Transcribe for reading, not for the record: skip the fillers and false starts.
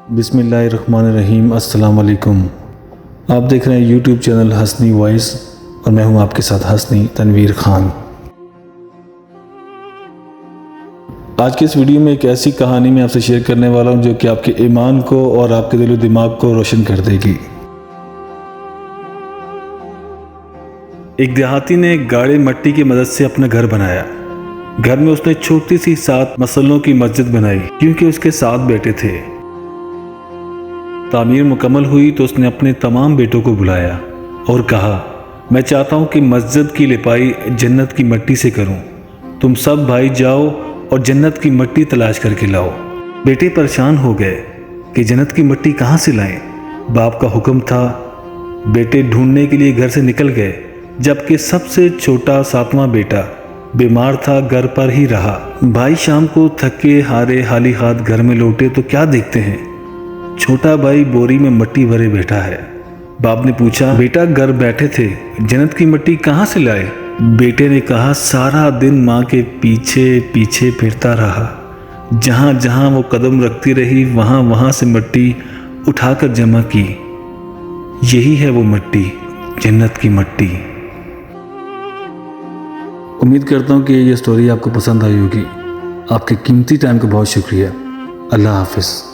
बिस्मिल्लाहिर्रहमानिर्रहीम। अस्सलाम वालेकुम। आप देख रहे हैं यूट्यूब चैनल हसनी वॉइस और मैं हूं आपके साथ हसनी तनवीर खान। आज की इस वीडियो में एक ऐसी कहानी मैं आपसे शेयर करने वाला हूं जो कि आपके ईमान को और आपके दिल और दिमाग को रोशन कर देगी। एक देहाती ने गाढ़े मिट्टी की मदद से अपना घर बनाया। घर में उसने छोटी सी 7 मसलों की मस्जिद बनाई क्योंकि उसके 7 बेटे थे। तामीर मुकम्मल हुई तो उसने अपने तमाम बेटों को बुलाया और कहा, मैं चाहता हूँ कि मस्जिद की लिपाई जन्नत की मिट्टी से करूँ। तुम सब भाई जाओ और जन्नत की मिट्टी तलाश करके लाओ। बेटे परेशान हो गए कि जन्नत की मिट्टी कहाँ से लाएं। बाप का हुक्म था। बेटे ढूंढने के लिए घर से निकल गए, जबकि सबसे छोटा 7वां बेटा बीमार था, घर पर ही रहा। भाई शाम को थके हारे हाली हाथ घर में लौटे तो क्या देखते हैं, छोटा भाई बोरी में मिट्टी भरे बैठा है। बाप ने पूछा, बेटा घर बैठे थे, जन्नत की मिट्टी कहाँ से लाए? बेटे ने कहा, सारा दिन माँ के पीछे पीछे फिरता रहा। जहाँ जहाँ वो कदम रखती रही वहाँ वहाँ से मिट्टी उठाकर जमा की। यही है वो मिट्टी, जन्नत की मिट्टी। उम्मीद करता हूँ कि ये स्टोरी आपको पसंद आई होगी। आपके कीमती टाइम का बहुत शुक्रिया। अल्लाह हाफिज़।